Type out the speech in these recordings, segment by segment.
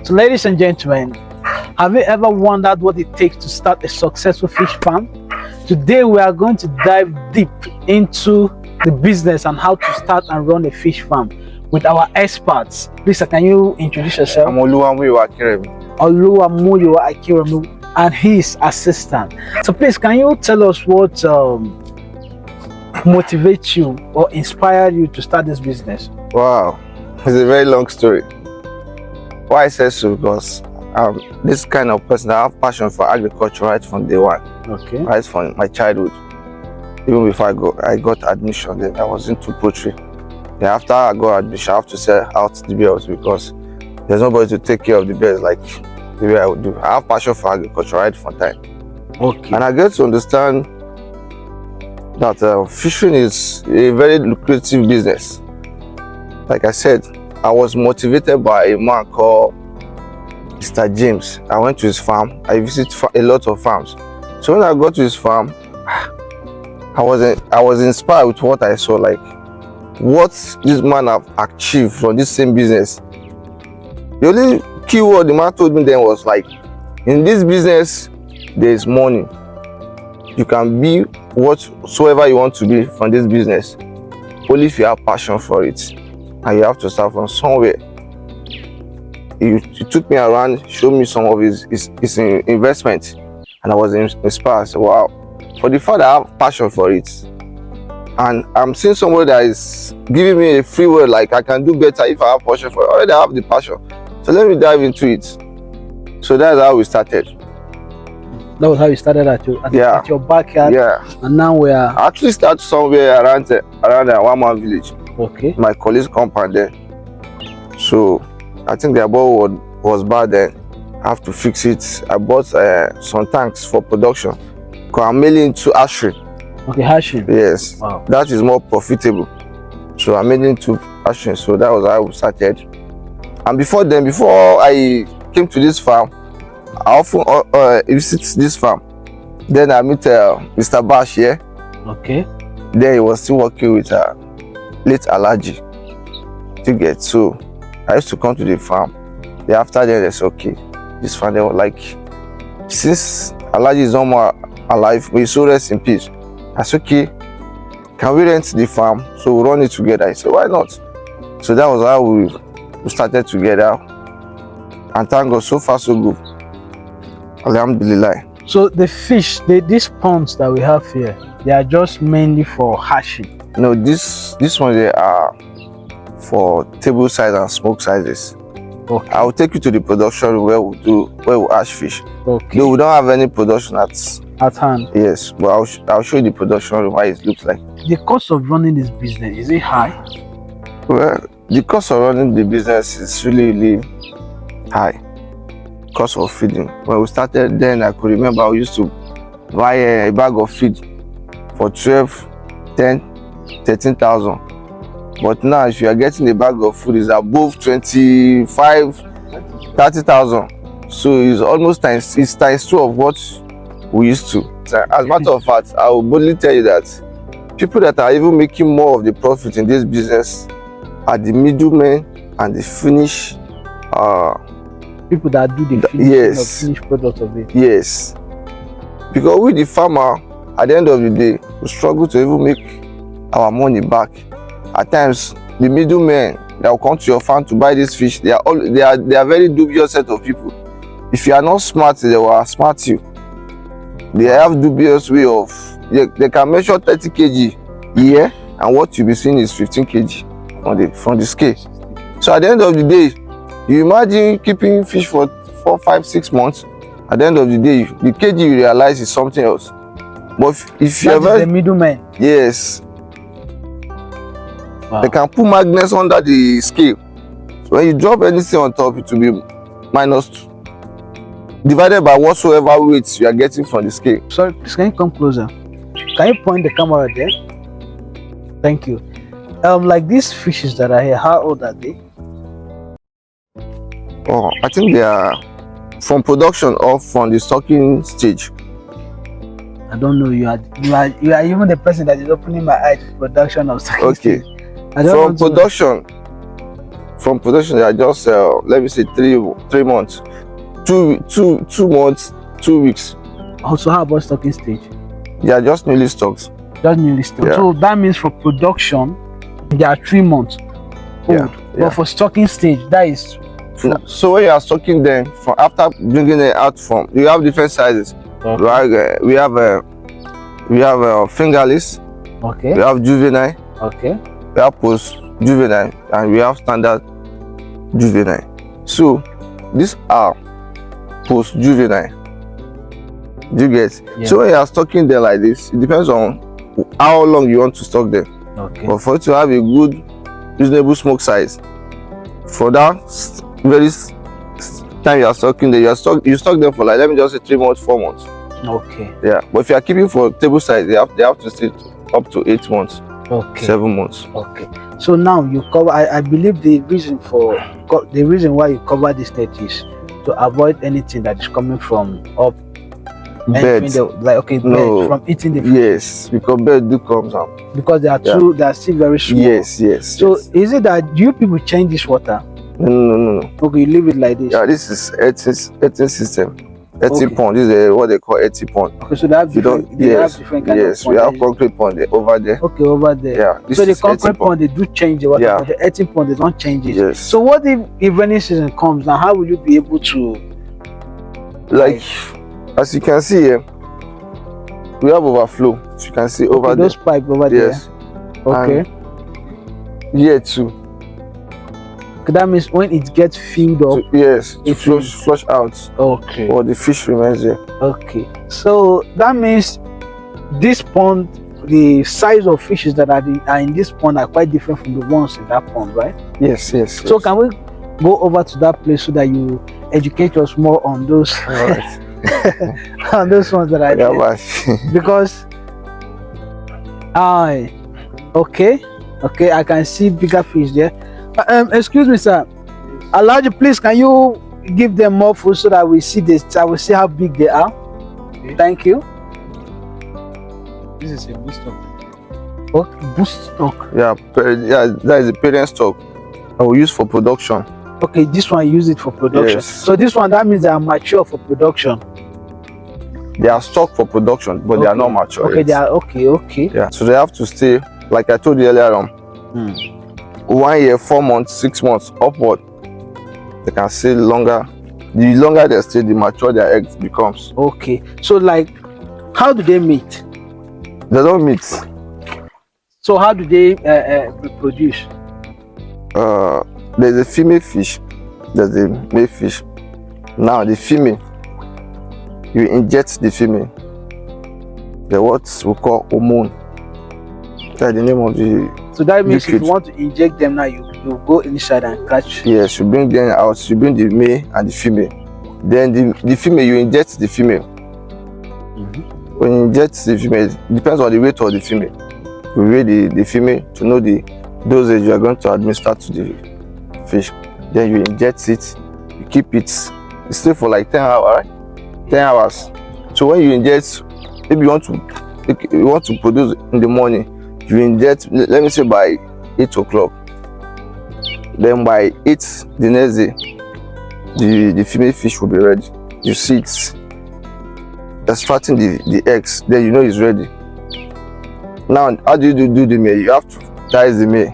So, ladies and gentlemen, have you ever wondered what it takes to start a successful fish farm? Today, we are going to dive deep into the business and how to start and run a fish farm with our experts. Please, can you introduce yourself? I'm Oluwamuyiwa Akiremi and his assistant. So, please, can you tell us what motivates you or inspired you to start this business? Wow, it's a very long story. Why I say so? Because this kind of person, I have passion for agriculture right from day one. Okay. Right from my childhood. Even before I got admission, then I was into poultry. Then after I got admission, I have to sell out the birds because there's nobody to take care of the birds like the way I would do. I have passion for agriculture right from time. Okay. And I get to understand that fishing is a very lucrative business. Like I said, I was motivated by a man called Mr. James. I went to his farm. I visited a lot of farms. So when I got to his farm, I was inspired with what I saw, like what this man have achieved from this same business. The only key word the man told me then was like, in this business, there is money. You can be whatsoever you want to be from this business, only if you have passion for it, and you have to start from somewhere. He took me around, showed me some of his investment, and I was inspired. I said, wow, for the fact that I have passion for it, and I'm seeing somebody that is giving me a free word, like I can do better if I have passion for it. Already I have the passion, so let me dive into it. So that's how we started. That was how you started at your backyard. Yeah. And now we are. I actually started somewhere around the One village. Okay. My colleague's compound there. So I think the above was bad then. I have to fix it. I bought some tanks for production. Because I'm mainly into hatchery. Okay, hatchery. Yes. Wow. That is more profitable. So I'm mainly into hatchery. So that was how we started. And before I came to this farm, I often visit this farm. Then I meet Mr. Bash here. Okay. Then he was still working with late Alaji to get. So I used to come to the farm. Then after that, they said, okay, this farm, they were like, since Alaji is no more alive, we so rest in peace. I said, okay, can we rent the farm? So we run it together. I said, why not? So that was how we started together. And thank God, so far so good. Alhamdulillah. So the fish, these ponds that we have here, they are just mainly for hatching. No, this one they are for table size and smoke sizes. Okay. I will take you to the production where we hatch fish. Okay. Though we don't have any production at hand. Yes, but I'll show you the production why it looks like. The cost of running this business, is it high? Well, the cost of running the business is really high. Cost of feeding. When we started then, I could remember I used to buy a bag of feed for 12, 10, 13,000. But now if you are getting a bag of food, it's above 25, 30,000. So it's almost times 2 of what we used to. As a matter of fact, I will boldly tell you that people that are even making more of the profit in this business are the middlemen and the finished people that do the finished product of it. Yes. Because we the farmer, at the end of the day, we struggle to even make our money back. At times, the middlemen that will come to your farm to buy this fish, they are very dubious set of people. If you are not smart, they will outsmart you. They have dubious way of they can measure 30 kg here, and what you'll be seeing is 15 kg from the scale. So at the end of the day, you imagine keeping fish for 4, 5, 6 months. At the end of the day, the kg you realize is something else. But if you ever the middleman. Yes. Wow. They can put magnets under the scale. So when you drop anything on top, it will be -2 divided by whatsoever weight you are getting from the scale. Sorry, please, can you come closer? Can you point the camera there? Thank you. Like these fishes that are here, how old are they? Oh, I think they are from production or from the stocking stage. I don't know. You are even the person that is opening my eyes to production of stocking. Okay. From from production, they are just let me say 3 months, 2 months, 2 weeks. Also, how about stocking stage? They are just newly stocked. Just newly stocked. Yeah. So that means for production, they are 3 months old. Yeah, But yeah. for stocking stage, that is So when you are stocking them, from after bringing it out from, you have different sizes. okay. We have fingerless, Okay. we have juvenile, Okay. we have post juvenile, and we have standard juvenile. So these are post juvenile. Do you get? Yeah. So when you are stocking them like this, it depends on how long you want to stock them. Okay. But for you to have a good, reasonable smoke size, for that very time you are stocking them, you stock them for like, let me just say 3 months, 4 months. Okay. Yeah. But if you are keeping for table size, they have to stay up to 8 months, Okay. 7 months. Okay. So now you cover. I believe the reason why you cover this net is to avoid anything that is coming from up. Birds. Birds from eating the food. Yes, because birds do come out. Because they are they are still very small. Yes. So is it that you people change this water? No. Okay, you leave it like this. Yeah, this is 18 system. 18 Okay. pond. This is what they call 80 pond. Okay, so they have different. They have different kind of Yes, we have concrete pond over there. Okay, over there. Yeah, this So the is 80 concrete pond they do change the water, Yeah. but the 18 pond they don't change it. Yes. So what if rainy season comes now? How will you be able to? Like, as you can see here, we have overflow. As you can see over there. Those pipes over Yes. there. Okay. Here too. Okay, that means when it gets filled up. So, yes, It flush out. Okay. Or the fish remains there. Okay. So that means this pond, the size of fishes that are in this pond are quite different from the ones in that pond, right? Yes. So can we go over to that place so that you educate us more on those All right. on those ones that are Yeah, there? but Because okay, I can see bigger fish there. Excuse me, sir. Alhaji, please, can you give them more food so that we see this? I will see how big they are. Okay. Thank you. This is a boost stock. Oh, boost stock. yeah, that is the parent stock I will use for production. Okay, this one use it for production. Yes. So this one, that means they are mature for production. They are stock for production, but they are not mature. Okay, yet. they are okay. Yeah, so they have to stay, like I told you earlier on, 1 year, 4 months, 6 months upward. They can stay longer. The longer they stay, the mature their eggs becomes. Okay. So like, how do they mate? They don't meet. So how do they reproduce? There's a female fish, there's a male fish. Now the female, you inject the female. The what we call hormone. That's the name of the. So that means if liquid. you want to inject them now, you go inside and catch. Yes, you bring them out. You bring the male and the female. Then the female, you inject the female. When you inject the female, it depends on the weight of the female. You weigh the female to know the dosage you are going to administer to the fish. Then you inject it. You keep it. You stay for like 10 hours, right? 10 hours. So when you inject, if you want to produce in the morning, you inject, let me say by 8 o'clock. Then by 8 the next day, the female fish will be ready. You see it extracting the eggs, then you know it's ready. Now, how do you do the male? You have to dice the male.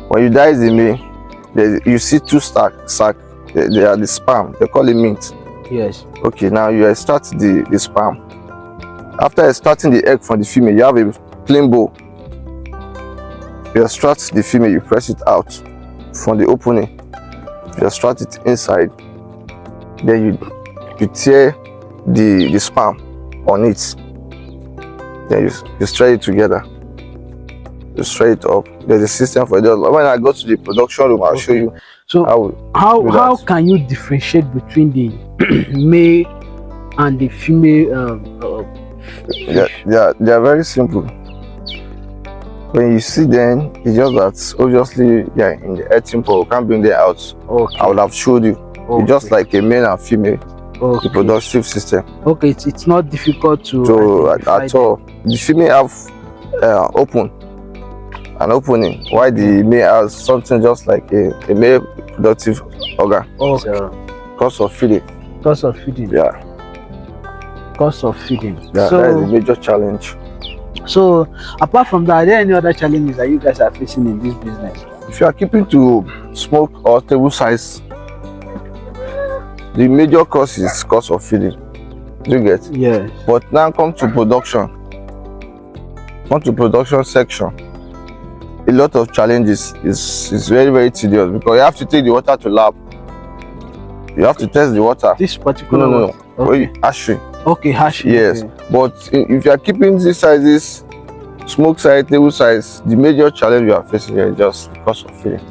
When you dice the male, you see 2 sack. They are the sperm. They call it mint. Yes. Okay, now you extract the sperm. After extracting the egg from the female, you have a clean bowl. You extract the female, you press it out from the opening. You extract it inside. Then you tear the sperm on it. Then you straight it together. You straight it up. There's a system for it. When I go to the production room, I'll show you. So how that. can you differentiate between the male and the female fish? They are very simple. When you see them, it's just that obviously they are in the 18 pole. Can't bring them out. Okay. I would have showed you. It's just like a male and female reproductive system. Okay, it's not difficult to So at all, the female have open an opening. Why the male has something just like a male productive organ. Okay. Cost of feeding. Cost of feeding. Yeah. Cost of feeding. Yeah, So, that is a major challenge. so apart from that, are there any other challenges that you guys are facing in this business? If you are keeping to smoke or table size, the major cost is cost of feeding. Do you get? Yes. But now come to production. Come to production section. A lot of challenges is very, very tedious because you have to take the water to lab. You have to test the water. This particular No. one? Okay. Hatchery. Okay, hashing. Yes. Okay. But if you are keeping these sizes, smoke size, table size, the major challenge you are facing here is just the cost of feeding.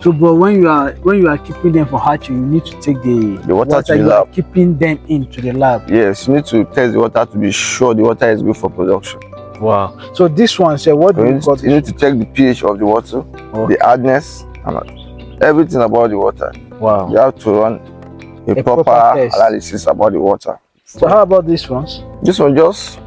So, but when you are keeping them for hatching, you need to take the water to the you are lab. keeping them into the lab. Yes, you need to test the water to be sure the water is good for production. Wow. So this one, say, what do you call You need to check the pH of the water, Okay. the hardness, and everything about the water. Wow. You have to run a proper test. analysis about the water. So how about these ones? This one just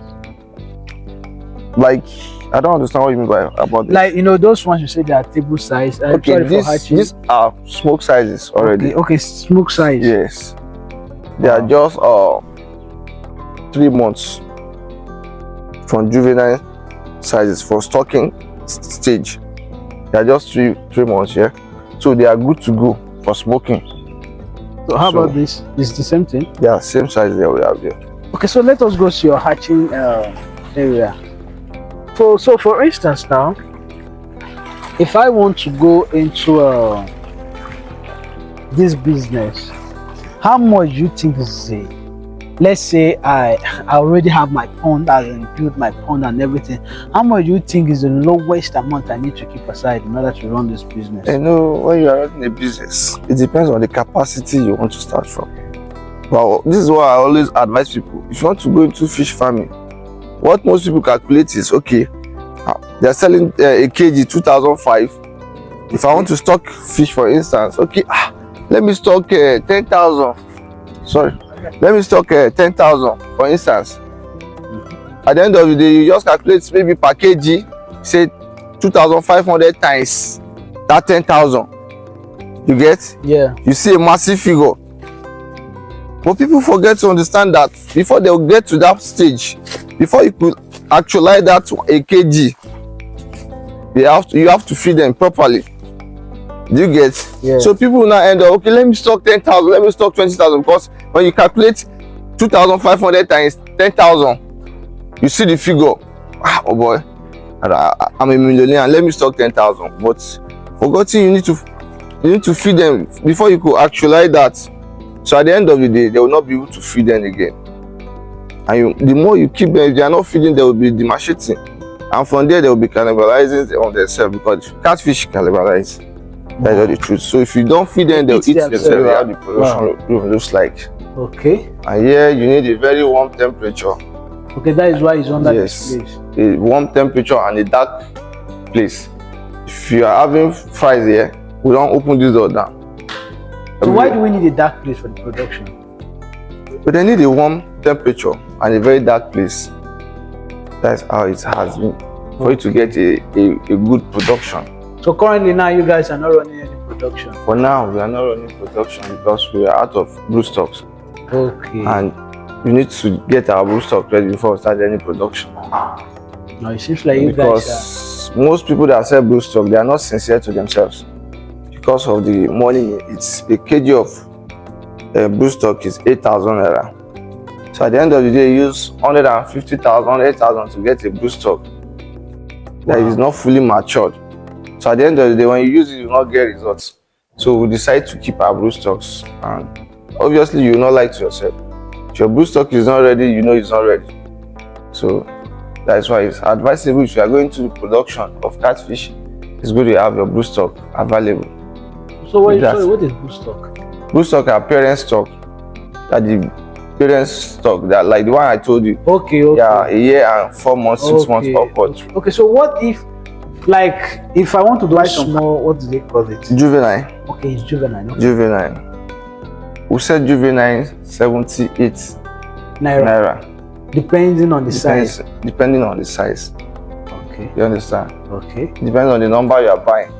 like, I don't understand what you mean by about this. Like, you know, those ones you say they are table size. Okay, sorry for hatching. these are smoke sizes already. Okay, smoke size. Yes, they Wow. are just 3 months from juvenile sizes for stocking stage. They are just three months, yeah. So they are good to go for smoking. So how about this? This is the same thing. They are same size that we have there. Okay, so let us go to your hatching area. So for instance now, if I want to go into this business, how much do you think is it? Let's say I already have my pond, I built my pond and everything. How much do you think is the lowest amount I need to keep aside in order to run this business? You know, when you are running a business, it depends on the capacity you want to start from. Well, this is what I always advise people. If you want to go into fish farming, what most people calculate is, okay, they are selling a kg 2005. If I want to stock fish, for instance, okay, let me stock 10,000. Sorry, let me stock 10,000, for instance. At the end of the day, you just calculate maybe per kg, say 2,500 times that 10,000. You get? Yeah. You see a massive figure. But people forget to understand that before they will get to that stage, before you could actualize that to a kg, you have to feed them properly. Do you get? Yeah. So people now end up, okay, let me stock 10,000, let me stock 20,000, because when you calculate 2,500 times 10,000, you see the figure. Oh boy, I'm a millionaire, let me stock 10,000. But forgetting you need to feed them before you could actualize that. So at the end of the day, they will not be able to feed them again. And the more you keep them, if they are not feeding, they will be demarcating. And from there, they will be cannibalizing on themselves, because catfish cannibalize. That's all the truth. So if you don't feed them, they'll eat themselves. How the production room looks like. Okay. And here you need a very warm temperature. Okay, that is why it's under this place. A warm temperature and a dark place. If you are having fries here, we don't open this door down. So why do we need a dark place for the production? But they need a warm temperature and a very dark place. That's how it has been for you to get a good production. So currently now you guys are not running any production. For now, we are not running production because we are out of blue stocks. Okay. And we need to get our blue stock ready before we start any production. Now it seems like you guys Because most people that sell blue stock, they are not sincere to themselves. Because of the money, it's a kg of blue stock is 8,000 naira. So at the end of the day, you use 150,000, 8,000 to get a blue stock that is not fully matured. So at the end of the day, when you use it, you will not get results. So we decide to keep our blue stocks, and obviously you will not lie to yourself. If your blue stock is not ready, you know it's not ready. So that's why it's advisable, if you are going to the production of catfish, it's good to have your blue stock available. So what is blue stock? Blue stock are parent stock. That the parent stock, that like the one I told you. Okay. Yeah, a year and 4 months, 6 months upwards. Okay, so what if, like, if I want to buy small, what do they call it? Juvenile. Okay, it's juvenile. Okay. Juvenile. We said juvenile 78 naira. Depending on the size. Depending on the size. Okay. You understand? Okay. Depends on the number you are buying.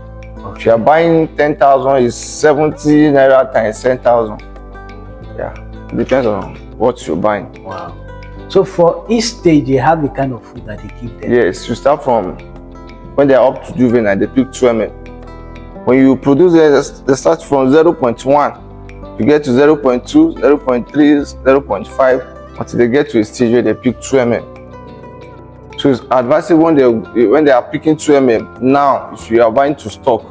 If you are buying 10,000, it's 70 naira times 10,000. Yeah, depends on what you're buying. Wow. So for each stage, they have the kind of food that they give them. Yes, you start from when they are up to juvenile, they pick 2 mm. When you produce it, they start from 0.1. You get to 0.2, 0.3, 0.5 until they get to a stage where they pick 2 mm. So it's advisable when they are picking 2 mm. Now, if you are buying to stock,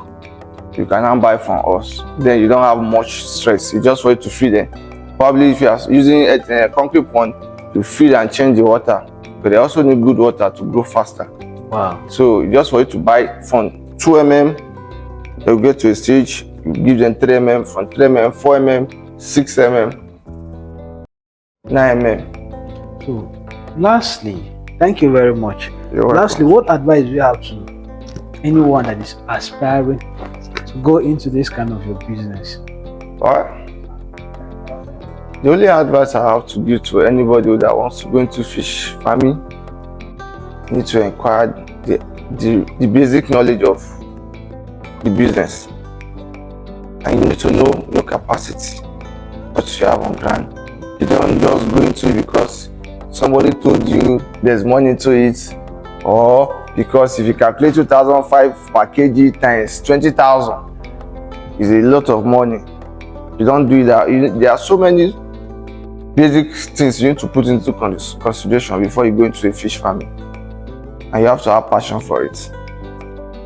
you can now buy from us. Then you don't have much stress. It's just for you to feed them. Probably if you are using a concrete pond, you feed and change the water. But they also need good water to grow faster. Wow. So just for you to buy from 2 mm, they'll get to a stage, you give them 3 mm, from 3 mm, 4 mm, 6 mm, 9 mm. So, lastly, thank you very much. You're welcome. Lastly, what advice do you have to anyone that is aspiring to go into this kind of your business? Alright. The only advice I have to give to anybody that wants to go into fish farming, you need to acquire the basic knowledge of the business. And you need to know your capacity, what you have on ground. You don't just go into it because somebody told you there's money into it, or because if you calculate 2,005 per kg times 20,000 is a lot of money. You don't do that. There are so many basic things you need to put into consideration before you go into a fish farming, and you have to have passion for it.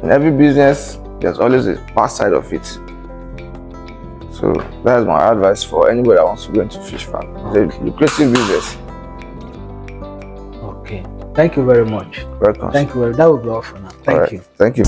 In every business, there's always a bad side of it. So that is my advice for anybody that wants to go into fish farming. It's a lucrative business. Okay. Thank you very much. Welcome. Thank you very much. That will be all for now. Thank you. Thank you.